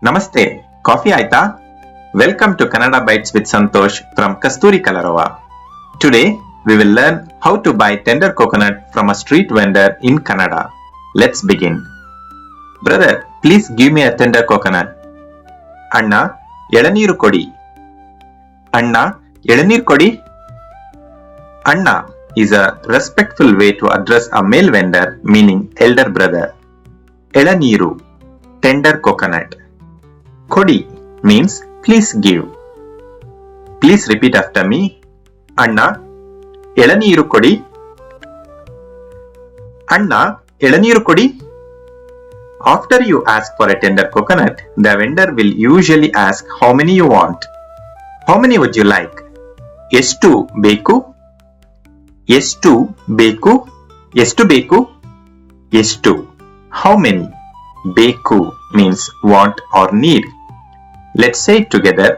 ನಮಸ್ತೆ, ಕಾಫಿ ಆಯ್ತಾ? Welcome to Kannada Bites with Santosh from Kasturi Kalarova. Today we will learn how to buy tender coconut from a street vendor in Kannada. Let's begin. Brother, please give me a tender coconut. ಅಣ್ಣ, ಎಳನೀರು ಕೊಡಿ. ಅಣ್ಣ, ಎಳನೀರು ಕೊಡಿ. ಅಣ್ಣ is a respectful way to address a male vendor, meaning elder brother. ಎಳನೀರು, tender coconut. Kodi means please give. Please repeat after me. Anna, ಎಳನೀರು ಕೊಡಿ. ಅಣ್ಣ, ಎಳನೀರು ಕೊಡಿ. After you ask for a tender coconut, the vendor will usually ask how many you want. How many would you like? ಎಷ್ಟು ಬೇಕು? ಎಷ್ಟು ಬೇಕು? ಎಷ್ಟು ಬೇಕು? ಎಷ್ಟು. How many? ಬೇಕು means want or need. Let's say it together.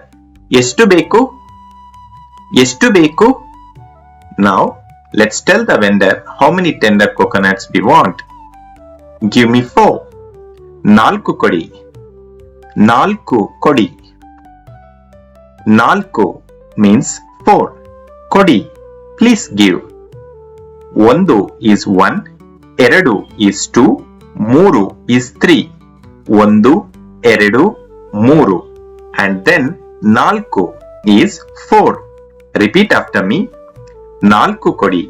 ಎಷ್ಟು ಬೇಕು? ಎಷ್ಟು ಬೇಕು? Now, let's tell the vendor how many tender coconuts we want. Give me 4. ನಾಲ್ಕು ಕೊಡಿ. ನಾಲ್ಕು ಕೊಡಿ. ನಾಲ್ಕು means 4. ಕೊಡಿ, please give. ಒಂದು is 1, ಎರಡು is 2, ಮೂರು is 3. ಒಂದು, ಎರಡು, ಮೂರು. And then ನಾಲ್ಕು is 4. Repeat after me. ನಾಲ್ಕು ಕೊಡಿ.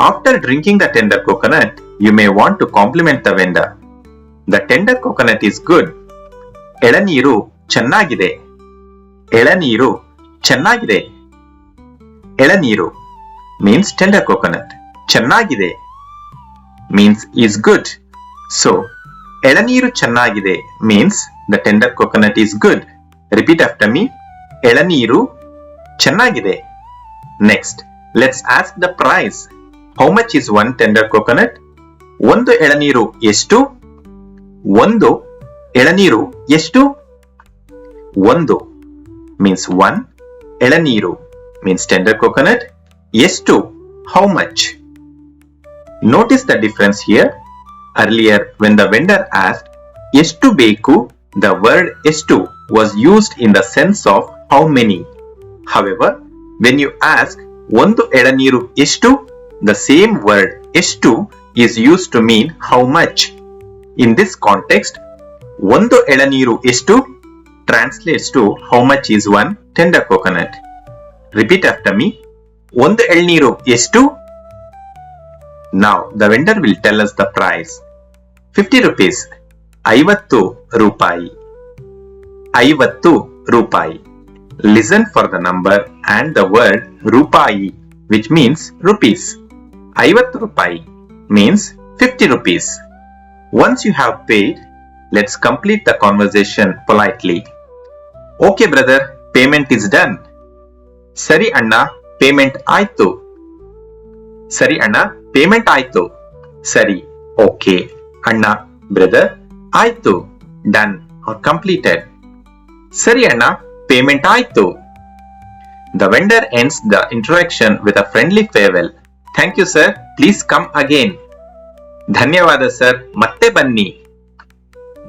After drinking the tender coconut, you may want to compliment the vendor. The tender coconut is good. ಎಳನೀರು ಚೆನ್ನಾಗಿದೆ. ಎಳನೀರು ಚೆನ್ನಾಗಿದೆ. ಎಳನೀರು means tender coconut. ಚೆನ್ನಾಗಿದೆ means is good. So, ಎಳನೀರು ಚೆನ್ನಾಗಿದೆ means the tender coconut is good. Repeat after me. ಎಳನೀರು ಚೆನ್ನಾಗಿದೆ. Next, let's ask the price. How much is one tender coconut? ಒಂದು ಎಳನೀರು ಎಷ್ಟು? ಒಂದು ಎಳನೀರು ಎಷ್ಟು? ಒಂದು means 1. ಎಳನೀರು means tender coconut. ಎಷ್ಟು, how much. Notice the difference here. Earlier, when the vendor asked ಎಷ್ಟು ಬೇಕು, the word ಎಷ್ಟು was used in the sense of how many. However, when you ask ಒಂದು ಎಳನೀರು ಎಷ್ಟು, the same word ಎಷ್ಟು is used to mean how much. In this context, ಒಂದು ಎಳನೀರು ಎಷ್ಟು translates to how much is one tender coconut. Repeat after me. ಒಂದು ಎಳನೀರು ಎಷ್ಟು? Now, the vendor will tell us the price. 50 rupees. 50 ರೂಪಾಯಿ. 50 ರೂಪಾಯಿ. Listen for the number and the word ರೂಪಾಯಿ, which means rupees. 50 ರೂಪಾಯಿ means 50 rupees. Once you have paid, let's complete the conversation politely. Okay brother, payment is done. ಸರಿ ಅಣ್ಣ, payment ಆಯ್ತು. ಸರಿ ಅಣ್ಣ, payment ಆಯ್ತು. ಸರಿ, ಓಕೆ ಅಣ್ಣ, ಬ್ರದರ್, ಆಯ್ತು, ಡನ್ or completed. ಸರಿ ಅಣ್ಣ, ಪೇಮೆಂಟ್ ಆಯ್ತು. The vendor ends the interaction with a friendly farewell. Thank you sir, please come again. ಧನ್ಯವಾದ ಸರ್, ಮತ್ತೆ ಬನ್ನಿ.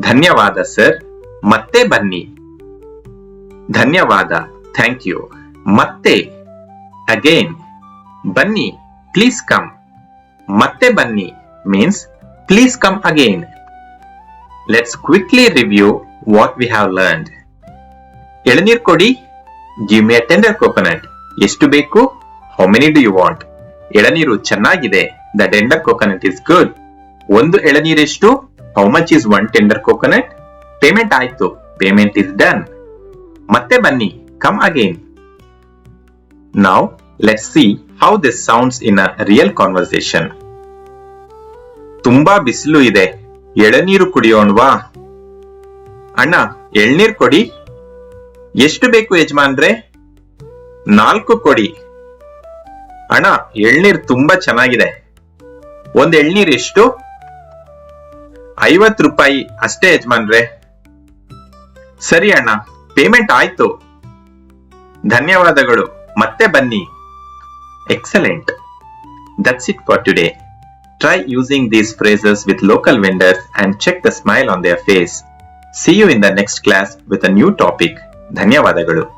ಧನ್ಯವಾದ ಸರ್, ಮತ್ತೆ ಬನ್ನಿ. ಧನ್ಯವಾದ, thank you. ಮತ್ತೆ, again. ಬನ್ನಿ, please come. ಮತ್ತೆ ಬನ್ನಿ means please come again. Let's quickly review what we have learned. ಎಳನೀರು ಕೊಡಿ. Give me a tender coconut. ಎಷ್ಟು ಬೇಕು? How many do you want? ಎಳನೀರು ಚೆನ್ನಾಗಿದೆ. The tender coconut is good. ಒಂದು ಎಳನೀರು ಎಷ್ಟು? How much is one tender coconut? Payment ಆಯ್ತು. Payment is done. ಮತ್ತೆ ಬನ್ನಿ. Come again. Now, let's see how this sounds in a real conversation. ತುಂಬಾ ಬಿಸಿಲು ಇದೆ. ಎಳನೀರು ಕುಡಿಯೋಣವಾ? ಅಣ್ಣ, ಎಳ್ನೀರು ಕೊಡಿ. ಎಷ್ಟು ಬೇಕು ಯಜಮಾನ್ರೆ? 4 ಕೊಡಿ. ಅಣ್ಣ, ಎಳ್ನೀರು ತುಂಬಾ ಚೆನ್ನಾಗಿದೆ. ಒಂದ್ ಎಳ್ನೀರು ಎಷ್ಟು? 50 ರೂಪಾಯಿ ಅಷ್ಟೇ ಯಜಮಾನ್ರೆ. ಸರಿ ಅಣ್ಣ, ಪೇಮೆಂಟ್ ಆಯ್ತು. ಧನ್ಯವಾದಗಳು, ಮತ್ತೆ ಬನ್ನಿ. Excellent. That's it for today. Try using these phrases with local vendors and check the smile on their face. See you in the next class with a new topic. ಧನ್ಯವಾದಗಳು.